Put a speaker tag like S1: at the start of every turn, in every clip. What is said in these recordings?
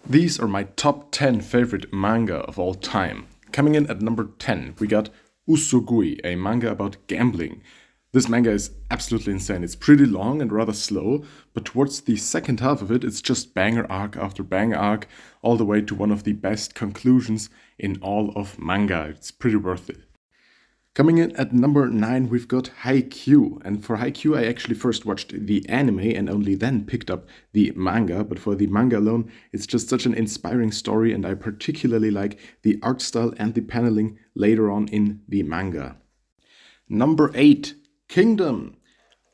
S1: These are my top 10 favorite manga of all time. Coming in at number 10, we got Usugui, a manga about gambling. This manga is absolutely insane. It's pretty long and rather slow, but towards the second half of it, it's just banger arc after banger arc, all the way to one of the best conclusions in all of manga. It's pretty worth it. Coming in at number 9, we've got Haikyuu. And for Haikyuu, I actually first watched the anime and only then picked up the manga. But for the manga alone, it's just such an inspiring story, and I particularly like the art style and the paneling later on in the manga. Number 8, Kingdom.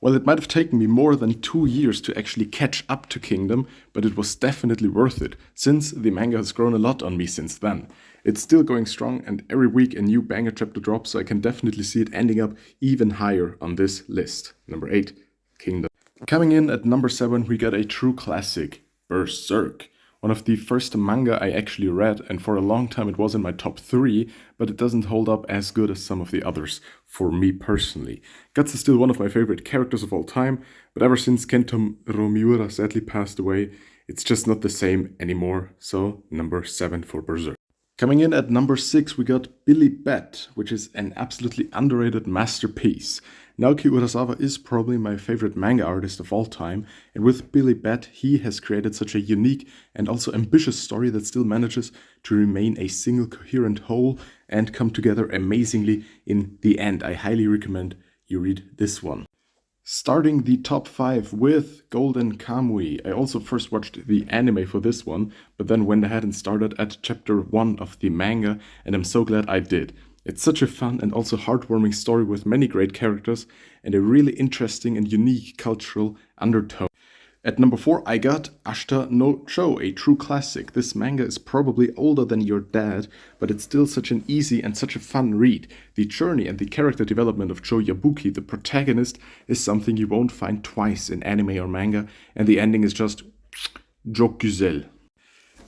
S1: Well, it might have taken me more than 2 years to actually catch up to Kingdom, but it was definitely worth it, since the manga has grown a lot on me since then. It's still going strong, and every week a new banger chapter drops, so I can definitely see it ending up even higher on this list. Number 8, Kingdom. Coming in at number 7, we got a true classic, Berserk. One of the first manga I actually read, and for a long time it was in my top 3, but it doesn't hold up as good as some of the others, for me personally. Guts is still one of my favorite characters of all time, but ever since Kento Romiura sadly passed away, it's just not the same anymore, so number 7 for Berserk. Coming in at number 6, we got Billy Bat, which is an absolutely underrated masterpiece. Naoki Urasawa is probably my favorite manga artist of all time, and with Billy Bat, he has created such a unique and also ambitious story that still manages to remain a single coherent whole and come together amazingly in the end. I highly recommend you read this one. Starting the top 5 with Golden Kamui. I also first watched the anime for this one, but then went ahead and started at chapter 1 of the manga, and I'm so glad I did. It's such a fun and also heartwarming story with many great characters and a really interesting and unique cultural undertone. At number 4, I got Ashita no Cho, a true classic. This manga is probably older than your dad, but it's still such an easy and such a fun read. The journey and the character development of Cho Yabuki, the protagonist, is something you won't find twice in anime or manga, and the ending is just jokuzel.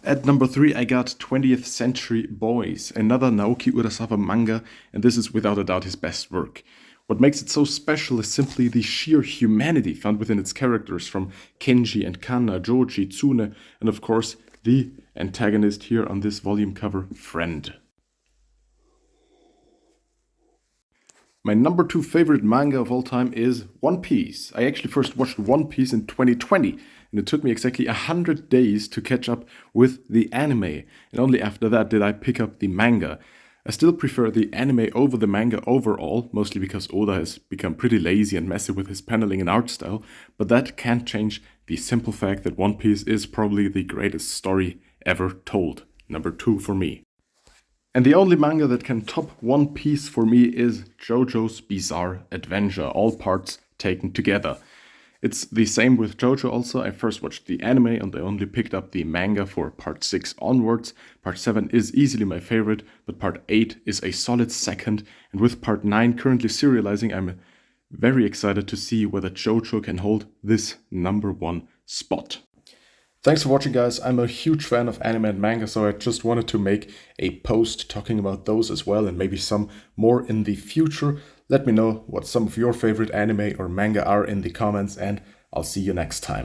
S1: At number 3, I got 20th Century Boys, another Naoki Urasawa manga, and this is without a doubt his best work. What makes it so special is simply the sheer humanity found within its characters, from Kenji and Kanna, Joji, Tsune, and of course the antagonist here on this volume cover, Friend. My number 2 favorite manga of all time is One Piece. I actually first watched One Piece in 2020, and it took me exactly 100 days to catch up with the anime, and only after that did I pick up the manga. I still prefer the anime over the manga overall, mostly because Oda has become pretty lazy and messy with his paneling and art style, but that can't change the simple fact that One Piece is probably the greatest story ever told. Number 2 for me. And the only manga that can top One Piece for me is JoJo's Bizarre Adventure, all parts taken together. It's the same with JoJo also. I first watched the anime and I only picked up the manga for part 6 onwards. Part 7 is easily my favorite, but part 8 is a solid second. And with part 9 currently serializing, I'm very excited to see whether JoJo can hold this number 1 spot. Thanks for watching, guys. I'm a huge fan of anime and manga, so I just wanted to make a post talking about those as well, and maybe some more in the future. Let me know what some of your favorite anime or manga are in the comments, and I'll see you next time.